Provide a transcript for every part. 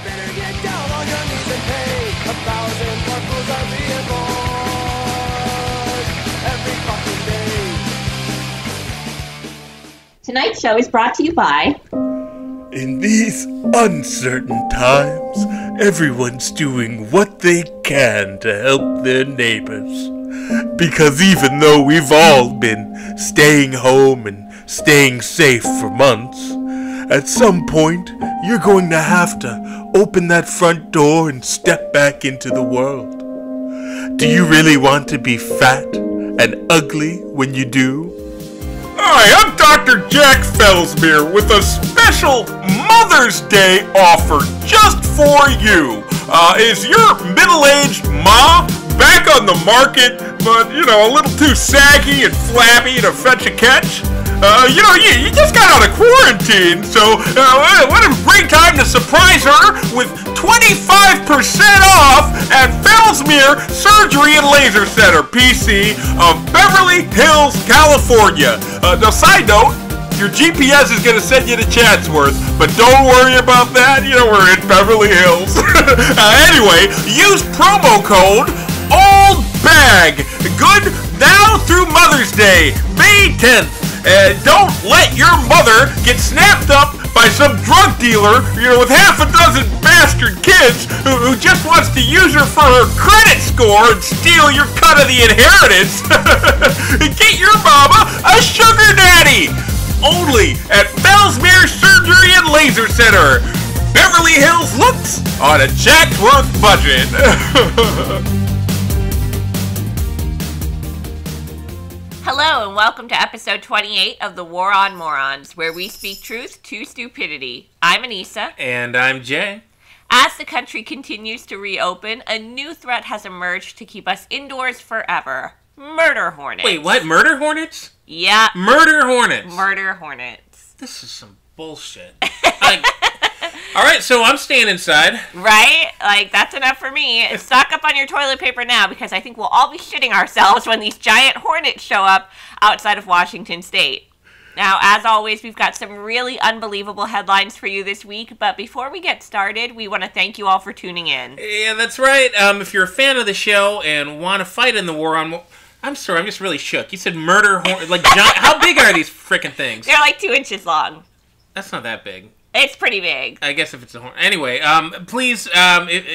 better get down on your knees and pay 1,000 more fools are being born every fucking day. Tonight's show is brought to you by... In these uncertain times, everyone's doing what they can to help their neighbors. Because even though we've all been staying home and staying safe for months, at some point, you're going to have to open that front door and step back into the world. Do you really want to be fat and ugly when you do? Hi, I'm Dr. Jack Fellsmere with a special Mother's Day offer just for you. Is your middle-aged ma back on the market, but, you know, a little too saggy and flabby to fetch a catch? You just got out of quarantine, so what a great time to surprise her with 25% off at Fellsmere Surgery and Laser Center, PC, of Beverly Hills, California. Now, side note, your GPS is going to send you to Chatsworth, but don't worry about that. You know, we're in Beverly Hills. Anyway, use promo code OLDBAG. Good now through Mother's Day, May 10th. Don't let your mother get snapped up by some drug dealer, you know, with half a dozen bastard kids who just wants to use her for her credit score and steal your cut of the inheritance. Get your mama a sugar daddy! Only at Fellsmere Surgery and Laser Center. Beverly Hills looks on a Chatsworth budget. Hello and welcome to episode 28 of the War on Morons, where we speak truth to stupidity. I'm Anissa. And I'm Jay. As the country continues to reopen, a new threat has emerged to keep us indoors forever. Murder hornets. Wait, what? Murder hornets? Yeah. Murder hornets? Murder hornets. This is some bullshit. Alright, so I'm staying inside. Right? Like, that's enough for me. Stock up on your toilet paper now, because I think we'll all be shitting ourselves when these giant hornets show up outside of Washington State. Now, as always, we've got some really unbelievable headlines for you this week, but before we get started, we want to thank you all for tuning in. Yeah, that's right. If you're a fan of the show and want to fight in the war on... I'm sorry, I'm just really shook. You said murder hornet... Like, giant... How big are these frickin' things? They're like 2 inches long. That's not that big. It's pretty big. I guess if it's a horn. Anyway, please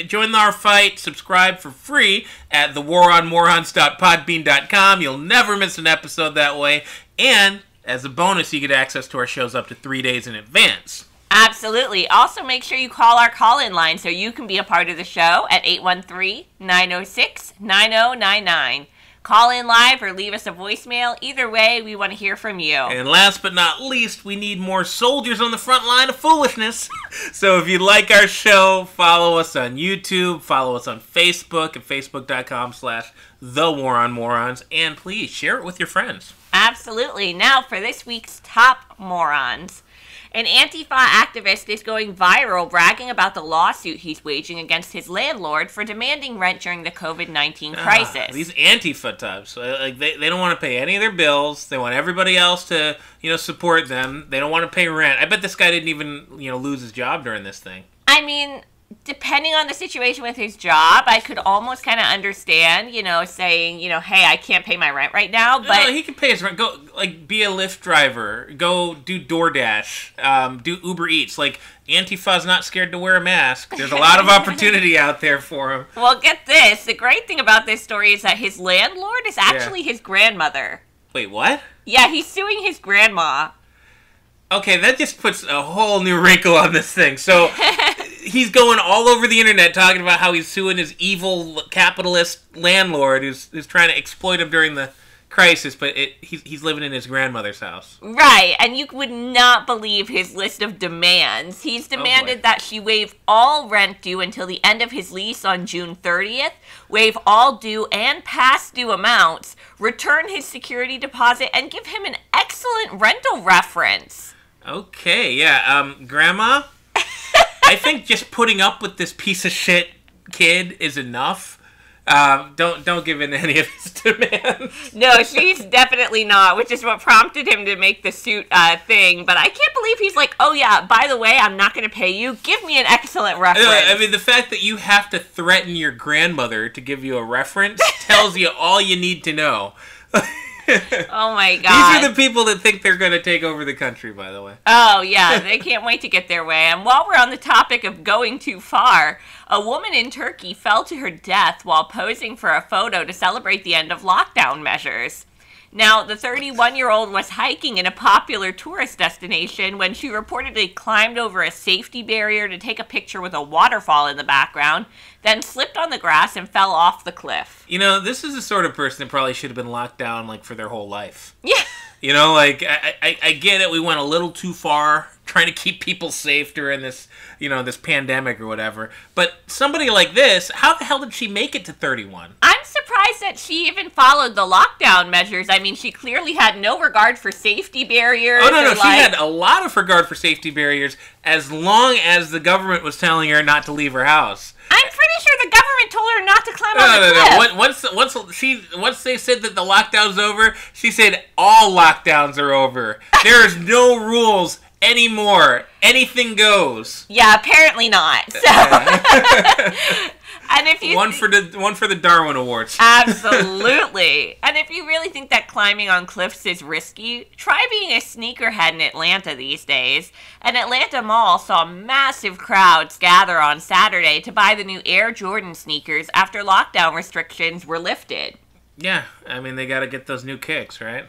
join our fight. Subscribe for free at thewaronmorons.podbean.com. You'll never miss an episode that way. And as a bonus, you get access to our shows up to 3 days in advance. Absolutely. Also, make sure you call our call-in line so you can be a part of the show at 813-906-9099. Call in live or leave us a voicemail. Either way, we want to hear from you. And last but not least, we need more soldiers on the front line of foolishness. So if you like our show, follow us on YouTube, follow us on Facebook at facebook.com/thewaronmorons, and please share it with your friends. Absolutely. Now for this week's top morons. An Antifa activist is going viral bragging about the lawsuit he's waging against his landlord for demanding rent during the COVID-19 crisis. These Antifa types, like they don't want to pay any of their bills. They want everybody else to, support them. They don't want to pay rent. I bet this guy didn't even, lose his job during this thing. I mean, depending on the situation with his job, I could almost kind of understand, saying, hey, I can't pay my rent right now, but... No, he can pay his rent. Go, be a Lyft driver. Go do DoorDash. Do Uber Eats. Antifa's not scared to wear a mask. There's a lot of opportunity out there for him. Well, get this. The great thing about this story is that his landlord is actually his grandmother. Wait, what? Yeah, he's suing his grandma. Okay, that just puts a whole new wrinkle on this thing. So... He's going all over the internet talking about how he's suing his evil capitalist landlord who's trying to exploit him during the crisis, but he's living in his grandmother's house. Right, and you would not believe his list of demands. He's demanded that she waive all rent due until the end of his lease on June 30th, waive all due and past due amounts, return his security deposit, and give him an excellent rental reference. Okay, yeah, Grandma? I think just putting up with this piece of shit kid is enough. Don't give in to any of his demands. No, she's definitely not, which is what prompted him to make the suit thing. But I can't believe he's like, oh yeah, by the way, I'm not going to pay you. Give me an excellent reference. I mean, the fact that you have to threaten your grandmother to give you a reference tells you all you need to know. Oh my god. These are the people that think they're going to take over the country, by the way. Oh yeah, they can't wait to get their way. And while we're on the topic of going too far, a woman in Turkey fell to her death while posing for a photo to celebrate the end of lockdown measures. Now, the 31-year-old was hiking in a popular tourist destination when she reportedly climbed over a safety barrier to take a picture with a waterfall in the background, then slipped on the grass and fell off the cliff. You know, this is the sort of person that probably should have been locked down, like, for their whole life. Yeah. You know, like, I get it, we went a little too far trying to keep people safe during this, you know, this pandemic or whatever. But somebody like this, how the hell did she make it to 31? I'm surprised that she even followed the lockdown measures. I mean, she clearly had no regard for safety barriers. Oh, no, she had a lot of regard for safety barriers as long as the government was telling her not to leave her house. I'm pretty sure the government told her not to climb on the cliff. Once they said that the lockdown's over, she said all lockdowns are over. There's no rules anymore. Anything goes. Yeah, apparently not. So, and if you one for the Darwin Awards. Absolutely. And if you really think that climbing on cliffs is risky, try being a sneakerhead in Atlanta these days. An Atlanta mall saw massive crowds gather on Saturday to buy the new Air Jordan sneakers after lockdown restrictions were lifted. Yeah, I mean, they got to get those new kicks, right?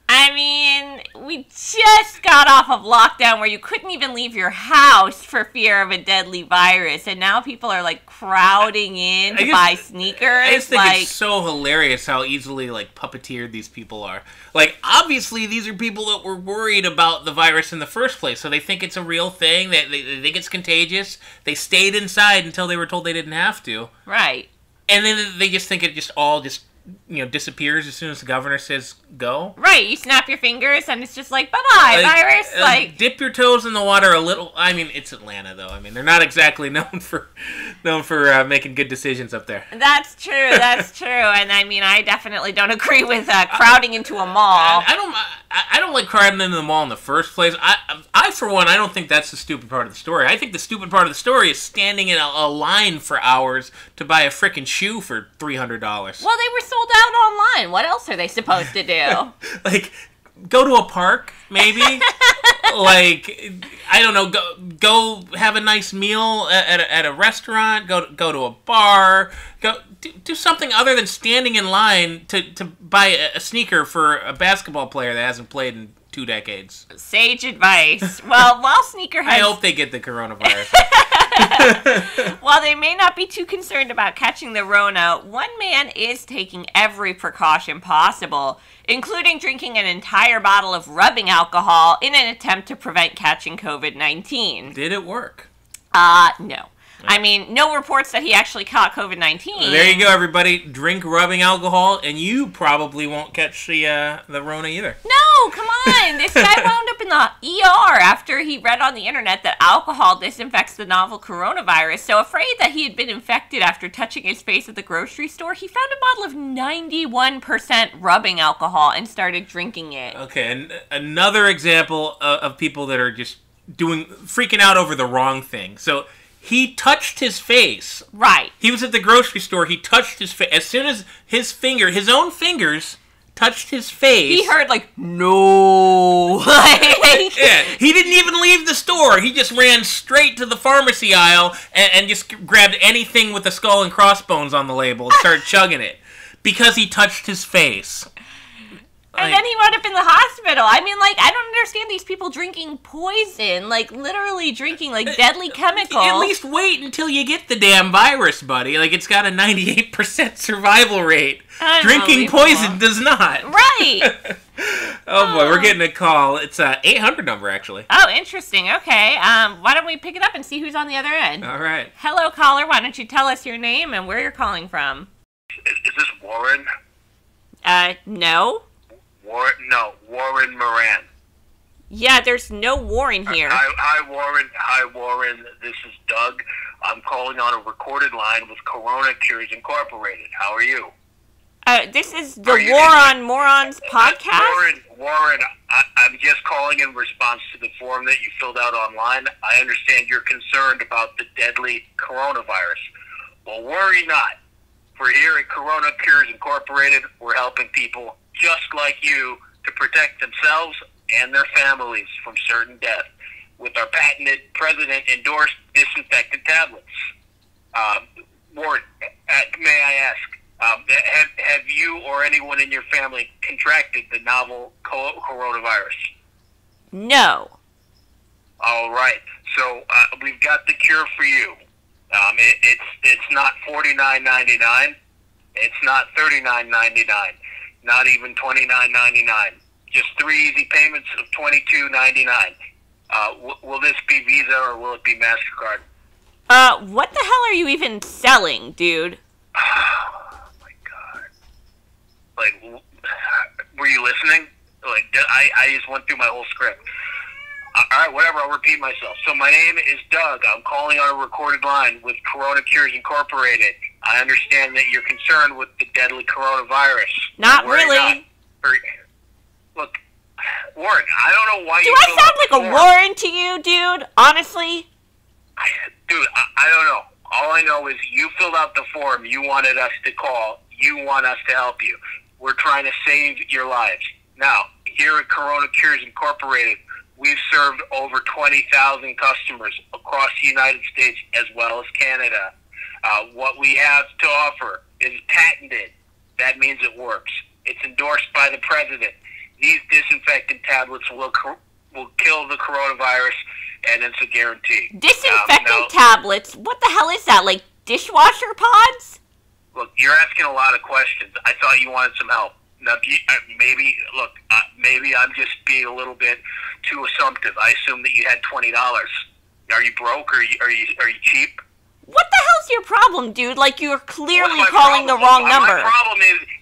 I mean, we just got off of lockdown where you couldn't even leave your house for fear of a deadly virus, and now people are, like, crowding in to buy sneakers. I just think it's so hilarious how easily, like, puppeteered these people are. Like, obviously, these are people that were worried about the virus in the first place, so they think it's a real thing, they think it's contagious. They stayed inside until they were told they didn't have to. Right. And then they just think it just all disappears as soon as the governor says go. Right, you snap your fingers and it's just like, bye-bye, virus. Dip your toes in the water a little. I mean, it's Atlanta, though. I mean, they're not exactly known for making good decisions up there. That's true, And I mean, I definitely don't agree with crowding into a mall. I don't like crowding into the mall in the first place. I for one, I don't think that's the stupid part of the story. I think the stupid part of the story is standing in a line for hours to buy a frickin' shoe for $300. Well, they were sold out online. What else are they supposed to do? Like, go to a park, maybe. Like, I don't know. Go have a nice meal at a restaurant. Go to a bar. Go do something other than standing in line to buy a sneaker for a basketball player that hasn't played in 2 decades. Sage advice. Well, while sneakerheads... I hope they get the coronavirus. While they may not be too concerned about catching the Rona, one man is taking every precaution possible, including drinking an entire bottle of rubbing alcohol in an attempt to prevent catching COVID-19. Did it work? No. I mean, no reports that he actually caught COVID-19. There you go, everybody. Drink rubbing alcohol, and you probably won't catch the Rona either. No, come on. This guy wound up in the ER after he read on the internet that alcohol disinfects the novel coronavirus. So afraid that he had been infected after touching his face at the grocery store, he found a bottle of 91% rubbing alcohol and started drinking it. Okay, and another example of people that are just freaking out over the wrong thing. So... he touched his face. Right. He was at the grocery store. He touched his face. As soon as his own fingers, touched his face... he heard, like, no. Yeah, he didn't even leave the store. He just ran straight to the pharmacy aisle and just grabbed anything with a skull and crossbones on the label and started chugging it. Because he touched his face. And then he wound up in the hospital. I mean, like, I don't understand these people drinking poison. Like, literally drinking, like, deadly chemicals. At least wait until you get the damn virus, buddy. Like, it's got a 98% survival rate. Drinking poison does not. Right. Oh, boy, we're getting a call. It's a 800 number, actually. Oh, interesting. Okay. Why don't we pick it up and see who's on the other end? All right. Hello, caller. Why don't you tell us your name and where you're calling from? Is this Warren? No. Warren Moran. Yeah, there's no Warren here. Hi, Warren. This is Doug. I'm calling on a recorded line with Corona Cures Incorporated. How are you? This is the War on Morons podcast? Warren, I'm just calling in response to the form that you filled out online. I understand you're concerned about the deadly coronavirus. Well, worry not. For here at Corona Cures Incorporated, we're helping people just like you to protect themselves and their families from certain death with our patented, president-endorsed disinfectant tablets. Warren, may I ask, have you or anyone in your family contracted the novel coronavirus? No. All right. So we've got the cure for you. It's not $49.99. It's not $39.99. Not even $29.99. Just 3 easy payments of $22.99. Will this be Visa or will it be MasterCard? What the hell are you even selling, dude? Oh my God! Like, were you listening? Like, I just went through my whole script. All right, whatever. I'll repeat myself. So my name is Doug. I'm calling on a recorded line with Corona Cures Incorporated. I understand that you're concerned with the deadly coronavirus. Not really. Look, Warren, I don't know why Do I sound like a Warren to you, dude? Honestly? Dude, I don't know. All I know is you filled out the form. You wanted us to call. You want us to help you. We're trying to save your lives. Now, here at Corona Cures Incorporated, we've served over 20,000 customers across the United States as well as Canada. What we have to offer is patented. That means it works. It's endorsed by the president. These disinfectant tablets will kill the coronavirus, and it's a guarantee. Disinfectant tablets? What the hell is that? Like dishwasher pods? Look, you're asking a lot of questions. I thought you wanted some help. Now, maybe I'm just being a little bit too assumptive. I assume that you had $20. Are you broke? Or are you cheap? What the hell's your problem, dude? Like, you're clearly calling the wrong number.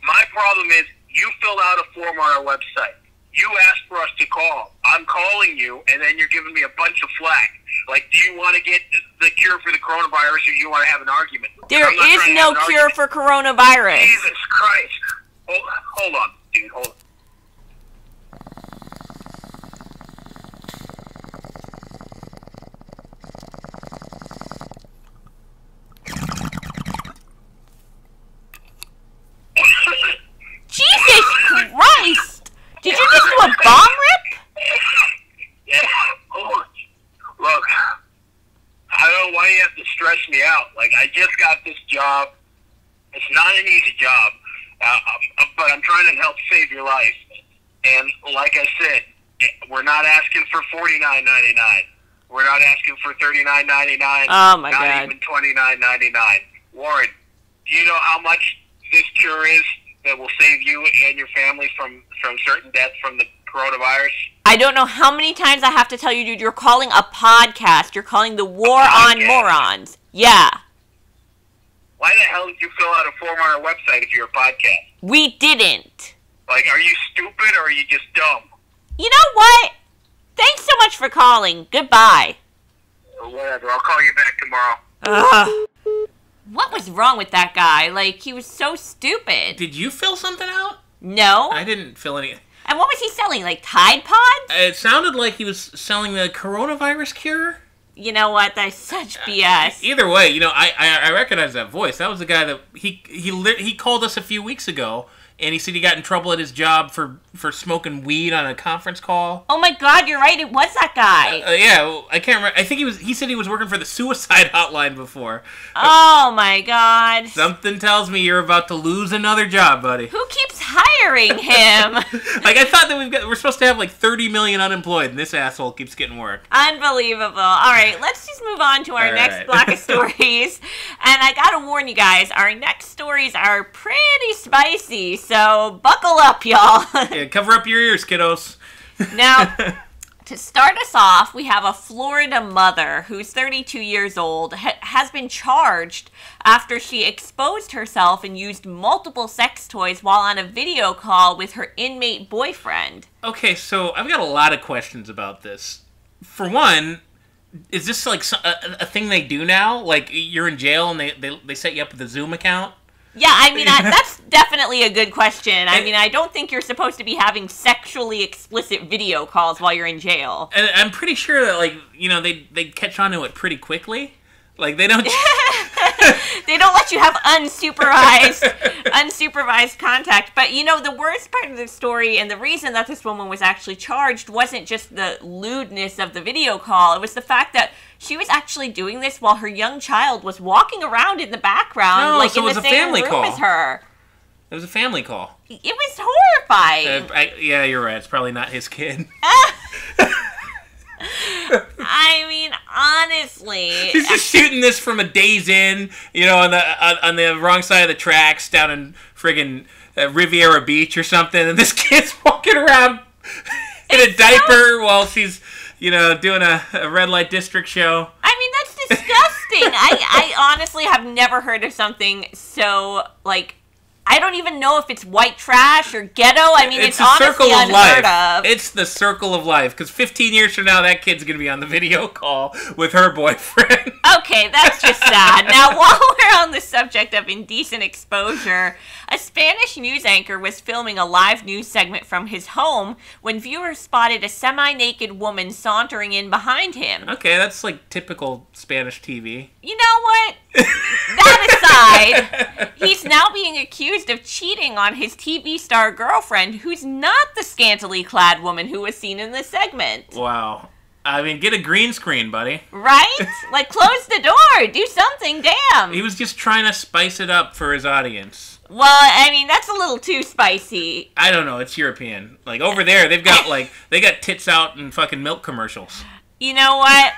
My problem is you filled out a form on our website. You asked for us to call. I'm calling you, and then you're giving me a bunch of flack. Like, do you want to get the cure for the coronavirus, or do you want to have an argument? There is no cure for coronavirus. Jesus Christ. Hold on, dude. Hold on. Jesus Christ! Did you just do a bomb rip? Yeah. Look, I don't know why you have to stress me out. Like, I just got this job. It's not an easy job, but I'm trying to help save your life. And like I said, we're not asking for $49.99. We're not asking for $39.99. Oh my God! Not even $29.99. Warren, do you know how much this cure is that will save you and your family from certain death from the coronavirus? I don't know how many times I have to tell you, dude. You're calling a podcast. You're calling the War on Morons. Yeah. Why the hell did you fill out a form on our website if you're a podcast? We didn't. Like, are you stupid or are you just dumb? You know what? Thanks so much for calling. Goodbye. Or whatever. I'll call you back tomorrow. Ugh. What was wrong with that guy? Like, he was so stupid. Did you fill something out? No. I didn't fill any. And what was he selling? Like Tide Pods? It sounded like he was selling the coronavirus cure. You know what? That's such BS. Either way, you know, I recognize that voice. That was the guy that he called us a few weeks ago, and he said he got in trouble at his job for smoking weed on a conference call. Oh my God, you're right. It was that guy. Yeah, well, I can't remember. I think he said he was working for the suicide hotline before. Oh my God. Something tells me you're about to lose another job, buddy. Who keeps hiring him? Like, I thought that we're supposed to have like 30 million unemployed, and this asshole keeps getting work. Unbelievable. All right, let's just move on to our next block of stories. And I gotta warn you guys, our next stories are pretty spicy, so buckle up, y'all. Yeah, cover up your ears, kiddos. Now, to start us off, we have a Florida mother who's 32 years old, has been charged after she exposed herself and used multiple sex toys while on a video call with her inmate boyfriend. Okay, so I've got a lot of questions about this. For one, Is this like a thing they do now? Like you're in jail and they set you up with a Zoom account? Yeah, I mean, that's definitely a good question. I mean, I don't think you're supposed to be having sexually explicit video calls while you're in jail. And I'm pretty sure that, like, you know, they catch on to it pretty quickly. Like, they don't... They don't let you have unsupervised contact. But, you know, the worst part of the story and the reason that this woman was actually charged wasn't just the lewdness of the video call. It was the fact that she was actually doing this while her young child was walking around in the background, like in the same room as her. It was a family call. It was horrifying. Yeah, you're right. It's probably not his kid. I mean, honestly, he's just shooting this from a Days Inn, you know, on the wrong side of the tracks down in friggin' Riviera Beach or something, and this kid's walking around in a diaper while she's, you know, doing a red light district show. I mean, that's disgusting. I honestly have never heard of something so, like, I don't even know if it's white trash or ghetto. I mean, it's honestly unheard of. It's the circle of life. Because 15 years from now, that kid's going to be on the video call with her boyfriend. Okay, that's just sad. Now, while we're on the subject of indecent exposure, a Spanish news anchor was filming a live news segment from his home when viewers spotted a semi-naked woman sauntering in behind him. Okay, that's like typical Spanish TV. You know what? That aside, he's now being accused of cheating on his TV star girlfriend, who's not the scantily clad woman who was seen in the segment. Wow. I mean, get a green screen, buddy. Right? Like, close the door. Do something, damn. He was just trying to spice it up for his audience. Well, I mean, that's a little too spicy. I don't know. It's European. Like, over there, they've got, like, they got tits out in fucking milk commercials. You know what?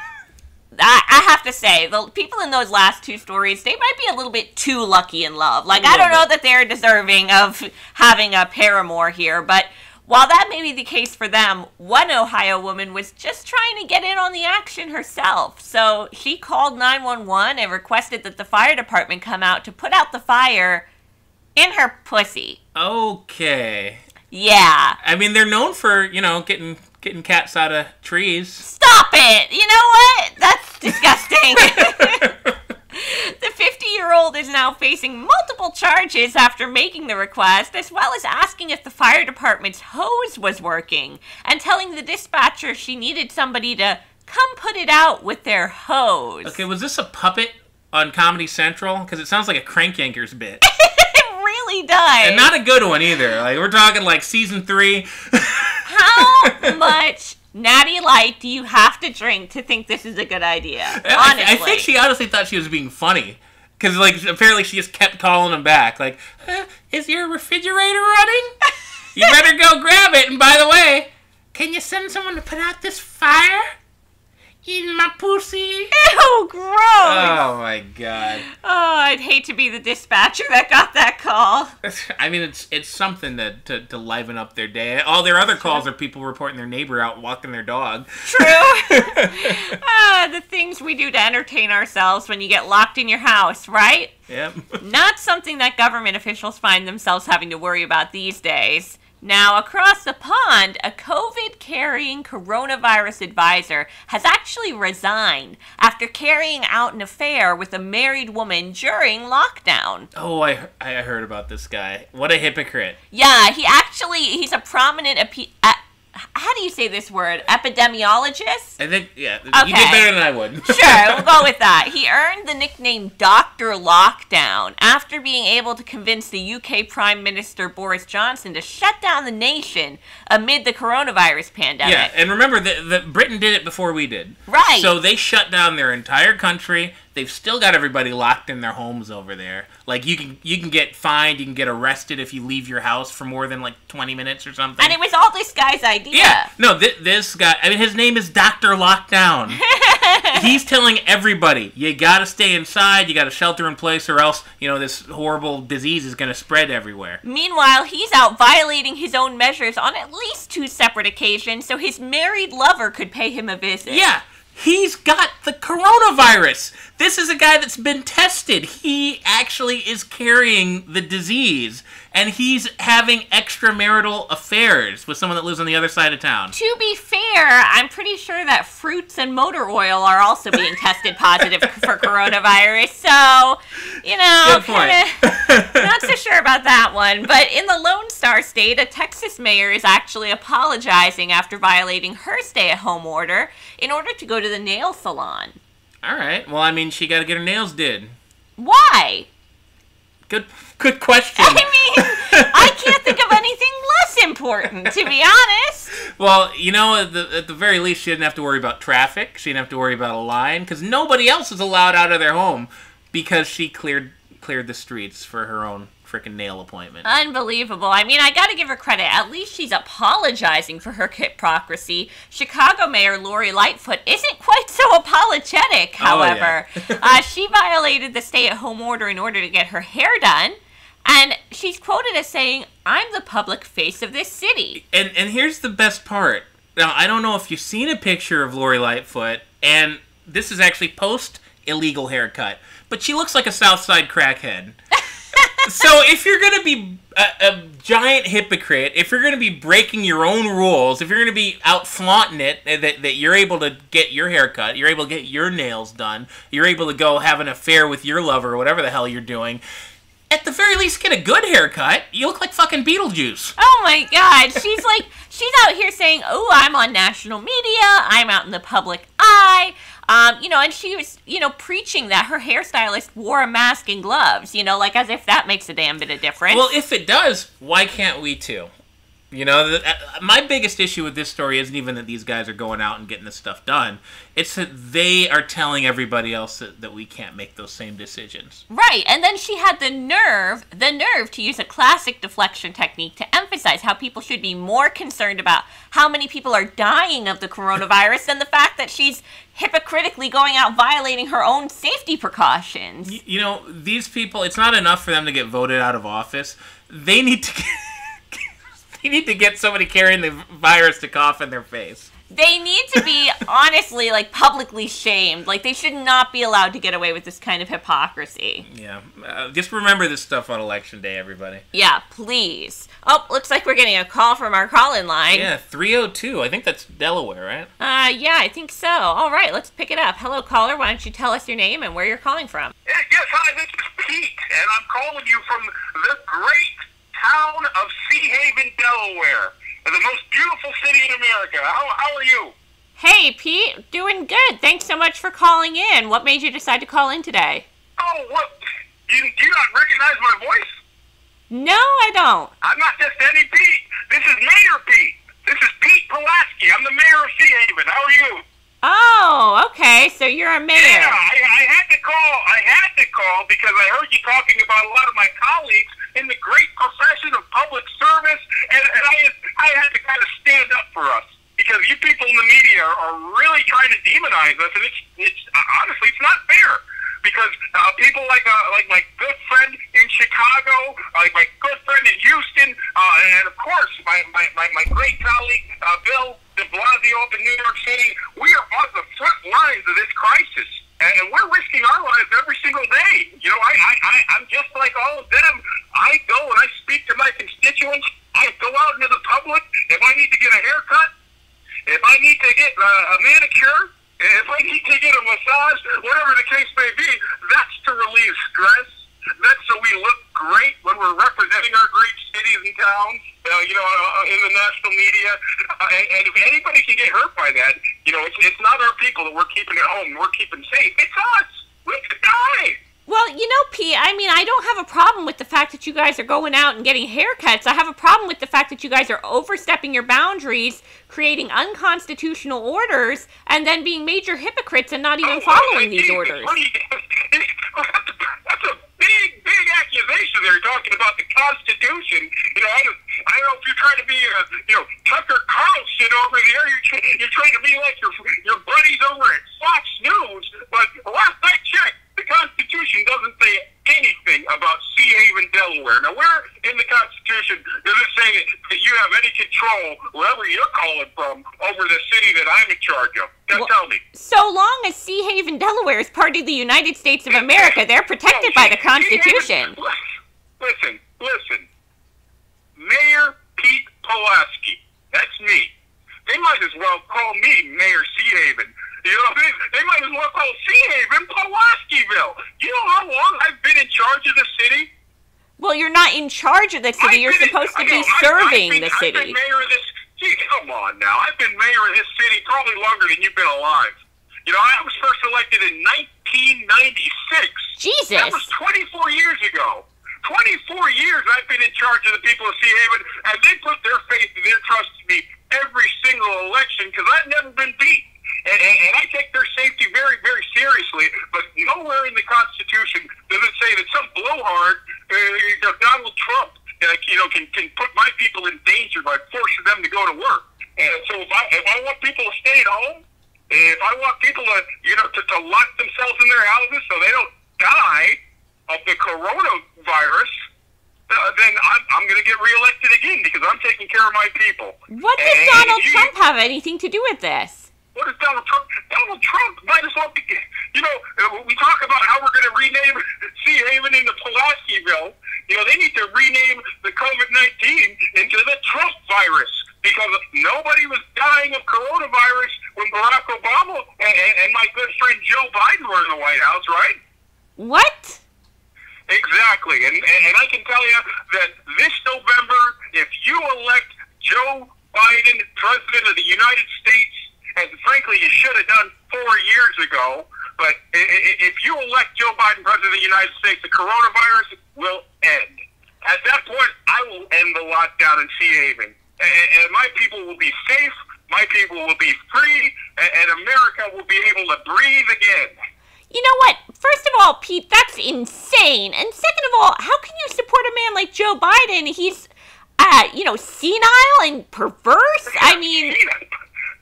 I have to say, the people in those last two stories, they might be a little bit too lucky in love. Like, I don't know that they're deserving of having a paramour here, but while that may be the case for them, one Ohio woman was just trying to get in on the action herself. So she called 911 and requested that the fire department come out to put out the fire in her pussy. Okay. Yeah. I mean, they're known for, you know, getting cats out of trees. Stop it! You know what? That's disgusting. The 50-year-old is now facing multiple charges after making the request, as well as asking if the fire department's hose was working, and telling the dispatcher she needed somebody to come put it out with their hose. Okay, was this a puppet on Comedy Central? Because it sounds like a Crank Yankers bit. It really does. And not a good one either. Like, we're talking like season 3. How much Natty Light do you have to drink to think this is a good idea? Honestly. I think she honestly thought she was being funny. Because, like, apparently she just kept calling him back. Like, is your refrigerator running? You better go grab it. And by the way, can you send someone to put out this fire? In my pussy. Ew, gross. Oh, my God. Oh, I'd hate to be the dispatcher that got that call. I mean, it's something to liven up their day. All their other calls are people reporting their neighbor out walking their dog. True. The things we do to entertain ourselves when you get locked in your house, right? Yep. Not something that government officials find themselves having to worry about these days. Now, across the pond, a COVID-carrying coronavirus advisor has actually resigned after carrying out an affair with a married woman during lockdown. Oh, I heard about this guy. What a hypocrite. Yeah, he's a prominent how do you say this word? Epidemiologist? I think, yeah. Okay. You did better than I would. Sure, we'll go with that. He earned the nickname Dr. Lockdown after being able to convince the UK Prime Minister Boris Johnson to shut down the nation amid the coronavirus pandemic. Yeah, and remember that Britain did it before we did. Right. So they shut down their entire country. They've still got everybody locked in their homes over there. Like, you can get fined, you can get arrested if you leave your house for more than, like, 20 minutes or something. And it was all this guy's idea. Yeah. No, this guy, I mean, his name is Dr. Lockdown. He's telling everybody, you gotta stay inside, you gotta shelter in place, or else, you know, this horrible disease is gonna spread everywhere. Meanwhile, he's out violating his own measures on at least 2 separate occasions so his married lover could pay him a visit. Yeah. He's got the coronavirus. This is a guy that's been tested. He actually is carrying the disease, and he's having extramarital affairs with someone that lives on the other side of town. To be fair, I'm pretty sure that fruits and motor oil are also being tested positive for coronavirus. So, you know, Good point. not so sure about that one. But in the Lone Star State, a Texas mayor is actually apologizing after violating her stay-at-home order in order to go to the nail salon. All right. Well, I mean, she got to get her nails did. Why? Good question. I mean, I can't think of anything less important, to be honest. Well, you know, at the very least, she didn't have to worry about traffic. She didn't have to worry about a line, because nobody else is allowed out of their home because she cleared the streets for her own freaking nail appointment. Unbelievable. I mean, I gotta give her credit. At least she's apologizing for her hypocrisy. Chicago Mayor Lori Lightfoot isn't quite so apologetic, however. She violated the stay-at-home order in order to get her hair done. And she's quoted as saying, "I'm the public face of this city." And here's the best part. Now, I don't know if you've seen a picture of Lori Lightfoot, and this is actually post-illegal haircut, but she looks like a Southside crackhead. So if you're going to be a giant hypocrite, if you're going to be breaking your own rules, if you're going to be out flaunting it, that you're able to get your hair cut, you're able to get your nails done, you're able to go have an affair with your lover or whatever the hell you're doing, at the very least get a good haircut. You look like fucking Beetlejuice. Oh my god, she's out here saying, "Oh, I'm on national media, I'm out in the public eye." You know, and she was, you know, preaching that her hairstylist wore a mask and gloves, you know, like as if that makes a damn bit of difference. Well, if it does, why can't we too? You know, my biggest issue with this story isn't even that these guys are going out and getting this stuff done. It's that they are telling everybody else that we can't make those same decisions. Right, and then she had the nerve to use a classic deflection technique to emphasize how people should be more concerned about how many people are dying of the coronavirus than the fact that she's hypocritically going out violating her own safety precautions. You know, these people, it's not enough for them to get voted out of office. They need to they need to get somebody carrying the virus to cough in their face. They need to be, honestly, like, publicly shamed. Like, they should not be allowed to get away with this kind of hypocrisy. Yeah. Just remember this stuff on Election Day, everybody. Yeah, please. Oh, looks like we're getting a call from our call-in line. Yeah, 302. I think that's Delaware, right? Yeah, I think so. All right, let's pick it up. Hello, caller. Why don't you tell us your name and where you're calling from? Yes, hi, this is Pete, and I'm calling you from the great town of Sea Haven, Delaware. The most beautiful city in America. How are you? Hey, Pete. Doing good. Thanks so much for calling in. What made you decide to call in today? Oh, what? Do you not recognize my voice? No, I don't. I'm not just any Pete. This is Mayor Pete. This is Pete Pulaski. I'm the mayor of Sea Haven. How are you? Oh, okay. So you're a mayor. Yeah, I had to call because I heard you talking about a lot of my colleagues in the great profession of public service, and I had to kind of stand up for us because you people in the media are really trying to demonize us, and it's honestly it's not fair because people like my good friend in Chicago, like my good friend in Houston, and of course my great colleague Bill de Blasio up in New York City, we are on the front lines of this crisis. And we're risking our lives every single day. You know, I'm just like all of them. I go and I speak to my constituents. I go out into the public. If I need to get a haircut, if I need to get a manicure, if I need to get a massage, whatever the case may be, that's to relieve stress. That's so we look great when we're representing our great cities and towns, in the national media. And if anybody can get hurt by that, it's not our people that we're keeping at home, we're keeping safe. It's us. We could die. Well, Pete, I mean, I don't have a problem with the fact that you guys are going out and getting haircuts. I have a problem with the fact that you guys are overstepping your boundaries, creating unconstitutional orders, and then being major hypocrites and not even following these orders. That's a big accusation there, talking about the Constitution. I don't know if you're trying to be, Tucker Carlson over there. You're trying to be like your buddies over at Fox News. But last I checked, the Constitution doesn't say anything about Sea Haven, Delaware. Now, where in the Constitution does it say that you you have any control, wherever you're calling from, over the city that I'm in charge of? Tell me. So long as Sea Haven, Delaware is part of the United States of America, they're protected by the Constitution. Listen. Mayor Pete Pulaski. That's me. They might as well call me Mayor Sea Haven. You know, they might as well call Sea Haven Pulaskiville. You know how long I've been in charge of the city? Well, you're not in charge of the city. You're supposed to be serving the city. I've been mayor of this. Gee, come on now. I've been mayor of this city probably longer than you've been alive. You know, I was first elected in 1996. Jesus. That was 24 years ago. 24 years I've been in charge of the people of Sea Haven, and they put their faith and their trust in me every single election because I've never been beat. And I take their safety very, very seriously, but nowhere in the Constitution does it say that some blowhard, Donald Trump, can put my people in danger by forcing them to go to work. And so if I want people to stay at home, if I want people to lock themselves in their houses so they don't die of the coronavirus, then I'm going to get reelected again because I'm taking care of my people. What does Donald Trump have anything to do with this? What is Donald Trump? Donald Trump might as well be, we talk about how we're going to rename Sea Haven into Pulaskiville. They need to rename the COVID-19 into the Trump virus because nobody was dying of coronavirus when Barack Obama and my good friend Joe Biden were in the White House, right? What? Exactly. And I can tell you that this November, if you elect Joe Biden President of the United States, and frankly, you should have done 4 years ago. But if you elect Joe Biden President of the United States, the coronavirus will end. At that point, I will end the lockdown in Sea Haven. And my people will be safe, my people will be free, and America will be able to breathe again. You know what? First of all, Pete, that's insane. And second of all, how can you support a man like Joe Biden? He's, senile and perverse? I mean...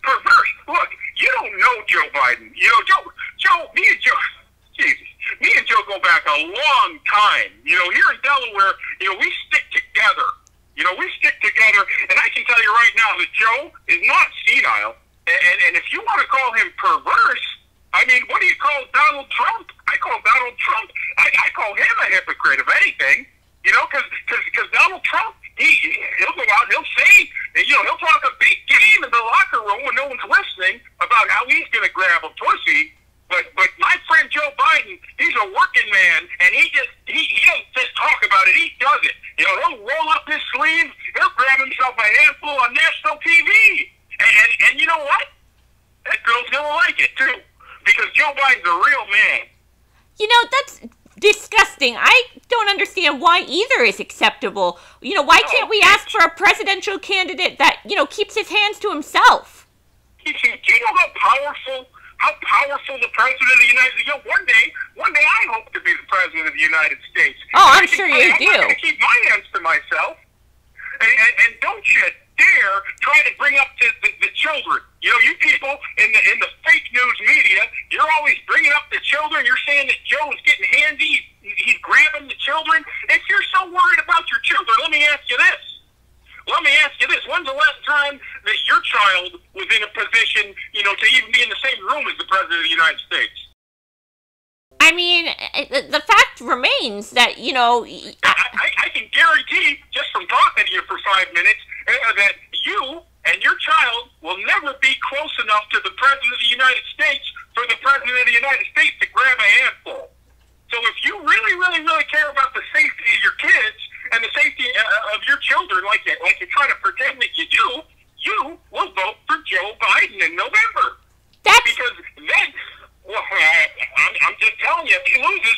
Perverse. Look, you don't know Joe Biden. Me and Joe go back a long time. Here in Delaware, we stick together. We stick together, and I can tell you right now that Joe is not senile. And if you want to call him perverse, I mean, what do you call Donald Trump? I call Donald Trump. I call him a hypocrite, if anything. Because Donald Trump, he'll go out, he'll say, he'll talk a big game in the locker room when no one's listening about how he's going to grab a pussy. But my friend Joe Biden, he's a working man, and he don't just talk about it, he does it. He'll roll up his sleeves, he'll grab himself a handful on national TV. And you know what? That girl's going to like it, too. Because Joe Biden's a real man. That's disgusting. I don't understand why either is acceptable. Why can't we ask for a presidential candidate that, keeps his hands to himself? Do you know how powerful the president of the United States? One day I hope to be the president of the United States. Oh, I'm sure you do. I'm not going to keep my hands to myself. And don't you dare try to bring up the children. You people in the fake news media, you're always bringing up the children. You're saying that Joe is getting handy. He's grabbing the children. If you're so worried about your children, let me ask you this. When's the last time that your child was in a position, to even be in the same room as the President of the United States? I mean, the fact remains that, I can guarantee, just from talking to you for 5 minutes, that you and your child will never be close enough to the President of the United States for the President of the United States to grab a handful. So if you really, really, really care about the safety of your kids and the safety of your children, like you try to pretend that you do, you will vote for Joe Biden in November. Because then, I'm just telling you, if he loses,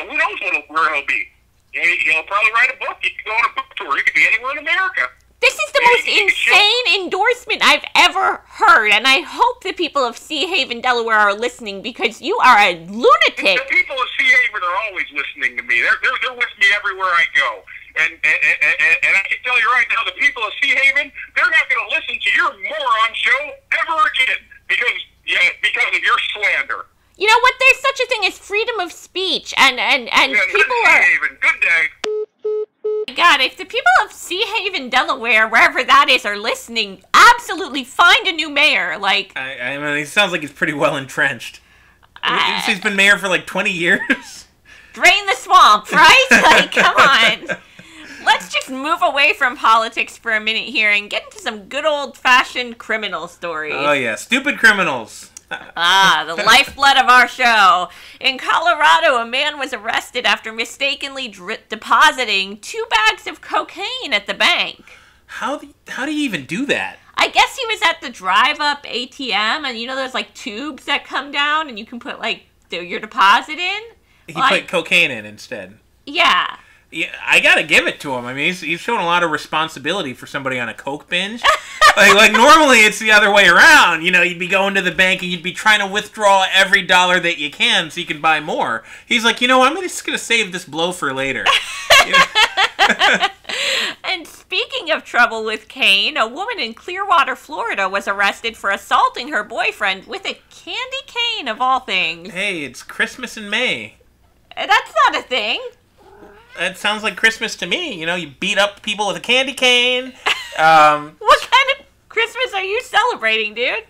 who knows where he'll be. He'll probably write a book. He could go on a book tour. He could be anywhere in America. This is the most insane endorsement I've ever heard, and I hope the people of Sea Haven, Delaware are listening because you are a lunatic. The people of Sea Haven are always listening to me. They're with me everywhere I go. And I can tell you right now, the people of Sea Haven, they're not going to listen to your moron show ever again because of your slander. You know what? There's such a thing as freedom of speech, and people are... Sea Haven, good day. God, if the people of Sea Haven, Delaware, wherever that is, are listening, absolutely find a new mayor. Like, I mean, it sounds like he's pretty well entrenched. He's been mayor for like 20 years. Drain the swamp, right? Like, come on. Let's just move away from politics for a minute here and get into some good old-fashioned criminal stories. Oh, yeah. Stupid criminals. The lifeblood of our show. In Colorado, a man was arrested after mistakenly depositing 2 bags of cocaine at the bank. How do you even do that? I guess he was at the drive-up ATM, and you know there's like tubes that come down and you can put like your deposit in? He put cocaine in instead. Yeah. Yeah, I gotta give it to him. I mean, he's showing a lot of responsibility for somebody on a coke binge. like normally it's the other way around. You know, you'd be going to the bank and you'd be trying to withdraw every dollar that you can so you can buy more. He's like, you know what, I'm just gonna save this blow for later. And speaking of trouble with cane, a woman in Clearwater, Florida was arrested for assaulting her boyfriend with a candy cane of all things. Hey, it's Christmas in May. That's not a thing. That sounds like Christmas to me. You know, you beat up people with a candy cane. What kind of Christmas are you celebrating, dude?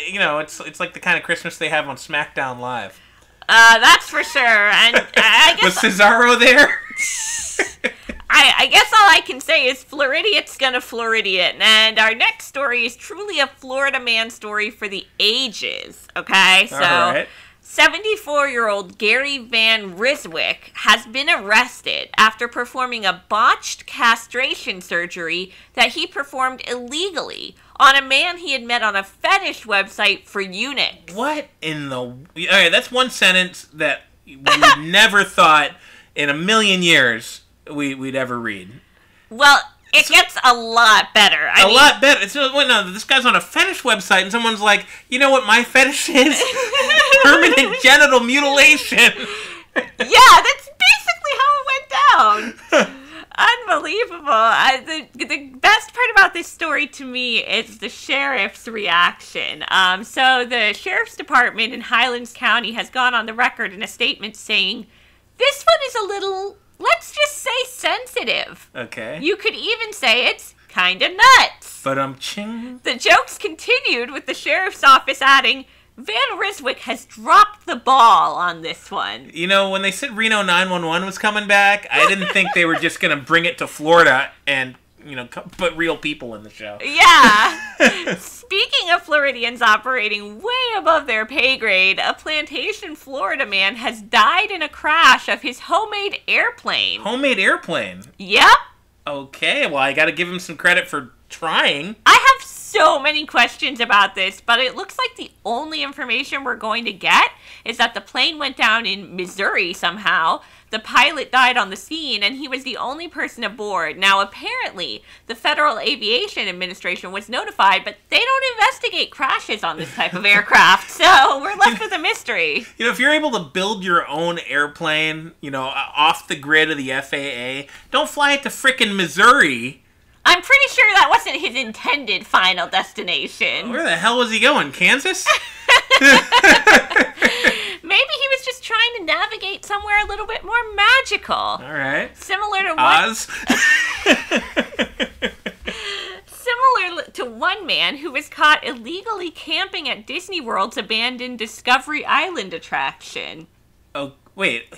You know, it's like the kind of Christmas they have on SmackDown Live. That's for sure. And I guess Was Cesaro there? I guess all I can say is Floridiot's gonna Floridiot. And our next story is truly a Florida man story for the ages. Okay, so. All right. 74-year-old Gary Van Ryswick has been arrested after performing a botched castration surgery that he performed illegally on a man he had met on a fetish website for eunuchs. What in the... Okay, that's one sentence that we would never thought in a million years we'd ever read. Well, it gets a lot better. I mean, a lot better. So, wait, no, this guy's on a fetish website, and someone's like, you know what my fetish is? Permanent genital mutilation. Yeah, that's basically how it went down. Unbelievable. The best part about this story to me is the sheriff's reaction. So the sheriff's department in Highlands County has gone on the record in a statement saying, this one is a little... let's just say sensitive. Okay. You could even say it's kind of nuts. But ching. The jokes continued with the sheriff's office adding, Van Ryswick has dropped the ball on this one. You know, when they said Reno 911 was coming back, I didn't think they were just going to bring it to Florida and, you know, put real people in the show. Yeah. Speaking of Floridians operating way above their pay grade, a Plantation, Florida man has died in a crash of his homemade airplane. Homemade airplane? Yep. Okay, well, I got to give him some credit for trying. I have so many questions about this, but it looks like the only information we're going to get is that the plane went down in Missouri somehow. The pilot died on the scene, and he was the only person aboard. Now, apparently, the Federal Aviation Administration was notified, but they don't investigate crashes on this type of aircraft, so we're left with a mystery. You know, if you're able to build your own airplane, you know, off the grid of the FAA, don't fly it to frickin' Missouri. I'm pretty sure that wasn't his intended final destination. Where the hell was he going? Kansas? Maybe he was just trying to navigate somewhere a little bit more magical. All right. Similar to Oz? Similar to one man who was caught illegally camping at Disney World's abandoned Discovery Island attraction. Oh, wait.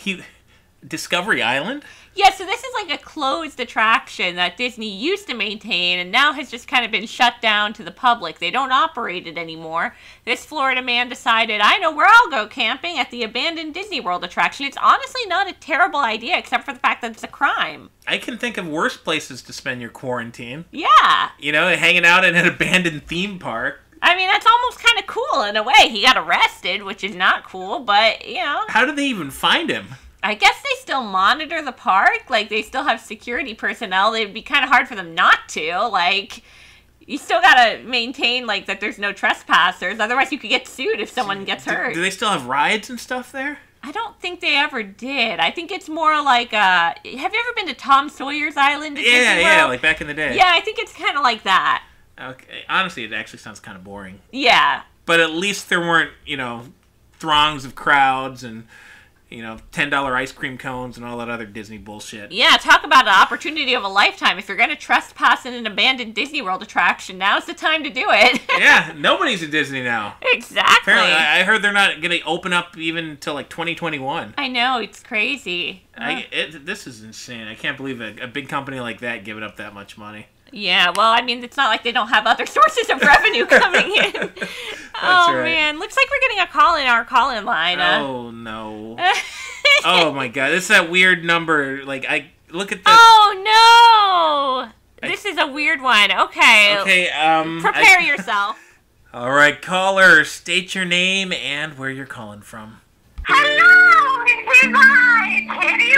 Discovery Island? Yeah, so this is like a closed attraction that Disney used to maintain and now has just kind of been shut down to the public. They don't operate it anymore. This Florida man decided, I know where I'll go camping, at the abandoned Disney World attraction. It's honestly not a terrible idea, except for the fact that it's a crime. I can think of worse places to spend your quarantine. Yeah. You know, hanging out in an abandoned theme park. I mean, that's almost kind of cool in a way. He got arrested, which is not cool, but, you know. How did they even find him? I guess they still monitor the park. Like, they still have security personnel. It'd be kind of hard for them not to. Like, you still gotta maintain, like, that there's no trespassers. Otherwise, you could get sued if someone gets hurt. Do they still have rides and stuff there? I don't think they ever did. I think it's more like, have you ever been to Tom Sawyer's Island? Yeah, like back in the day. Yeah, I think it's kind of like that. Okay, honestly, it actually sounds kind of boring. Yeah. But at least there weren't, you know, throngs of crowds and... $10 ice cream cones and all that other Disney bullshit. Yeah, talk about an opportunity of a lifetime. If you're going to trespass in an abandoned Disney World attraction, now's the time to do it. Yeah, nobody's at Disney now. Exactly. Apparently, I heard they're not going to open up even until like 2021. I know, it's crazy. This is insane. I can't believe a big company like that giving up that much money. Yeah, well, I mean, it's not like they don't have other sources of revenue coming in. Right. Man, looks like we're getting a call in our call-in line. Oh, no. Oh, my God. This is that weird number. Like, I look at the... Oh, no! This is a weird one. Okay. Okay, Prepare yourself. All right, caller, state your name and where you're calling from. Hello, this is I,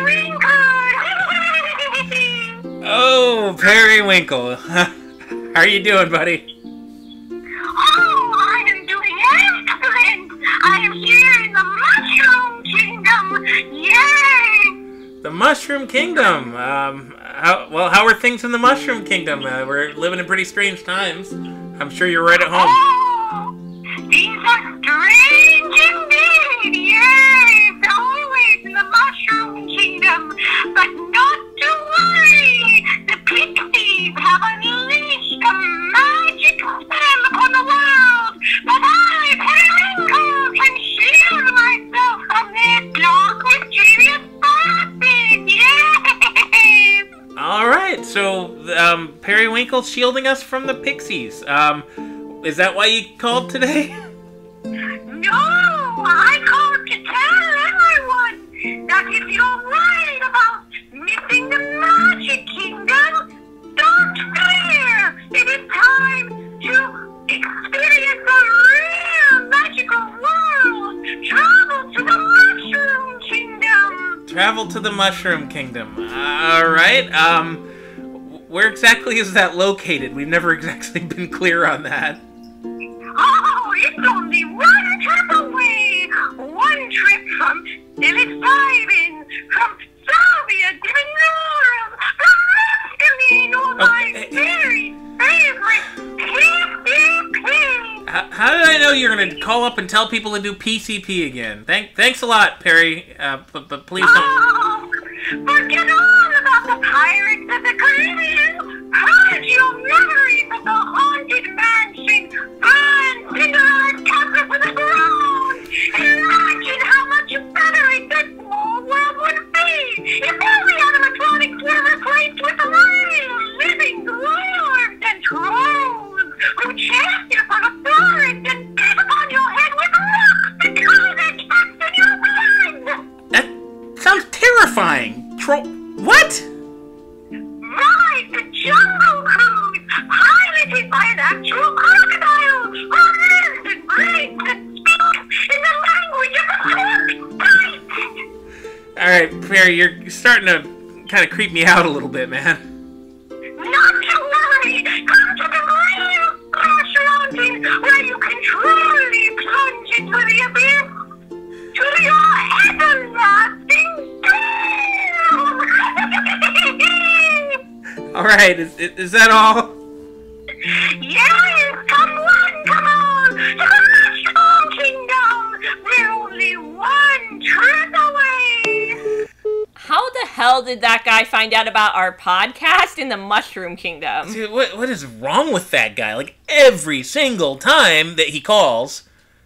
Winkle. Oh, Periwinkle. How are you doing, buddy? Oh, I am doing excellent. I am here in the Mushroom Kingdom. Yay! The Mushroom Kingdom. How are things in the Mushroom Kingdom? We're living in pretty strange times. I'm sure you're right at home. Oh, things are strange indeed. Yes, always in the Mushroom Kingdom. But not to worry. The Pixies have unleashed a magic spell upon the world. But I, Periwinkle, can shield myself from this dark, mysterious forces. Yes. All right, so Periwinkle's shielding us from the Pixies. Is that why you called today? No, I called to tell everyone that if you're worried about missing the Magic Kingdom, don't fear. It is time to experience a real magical world. Travel to the Mushroom Kingdom. Travel to the Mushroom Kingdom. All right. Where exactly is that located? We've never exactly been clear on that. Oh, it's only one trip away. One trip from psilocybin, from salvia divinorum, from mescaline, oh my very favorite PCP. How did I know you're going to call up and tell people to do PCP again? Thanks a lot, Perry. But please don't... Oh, forget all about the Pirates of the Caribbean. Purge your memories of the haunted mansion. Burn Cinderella's castle to the ground. Imagine how much better this small world would be if every animatronic were replaced with real living dwarves and trolls who chase you from the forest and beat upon your head with rocks to cover their tracks in your blood. That sounds terrifying. What? Ride the Jungle Cruise, piloted by an actual crocodile who lives and breathes and speaks in the language of the corpse. All right, Perry, you're starting to kind of creep me out a little bit, man. Not to worry, come to the real Crash Mountain where you can truly plunge into the abyss to your everlasting doom. All right, is that all? Yes, come on, to the Mushroom Kingdom. We're only one trip away. How the hell did that guy find out about our podcast in the Mushroom Kingdom? Dude, what is wrong with that guy? Like, every single time that he calls,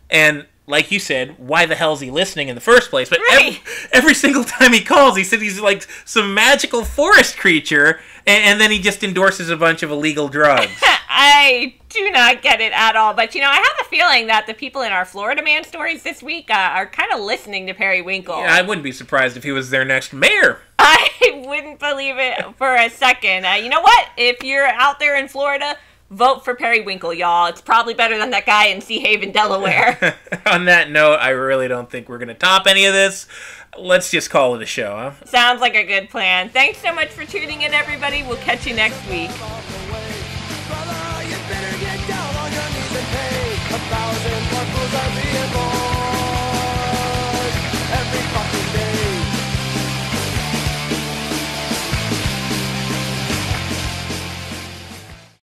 and like you said, why the hell is he listening in the first place? But Right. every single time he calls, he said he's like some magical forest creature, and then he just endorses a bunch of illegal drugs. I do not get it at all. But, I have a feeling that the people in our Florida Man stories this week are kind of listening to Periwinkle. Yeah, I wouldn't be surprised if he was their next mayor. I wouldn't believe it for a second. You know what? If you're out there in Florida, vote for Periwinkle, y'all. It's probably better than that guy in Sea Haven, Delaware. On that note, I really don't think we're going to top any of this. Let's just call it a show, huh? Sounds like a good plan. Thanks so much for tuning in, everybody. We'll catch you next week. Brother, you better get down on your knees and pay 1,000 more fools are being born.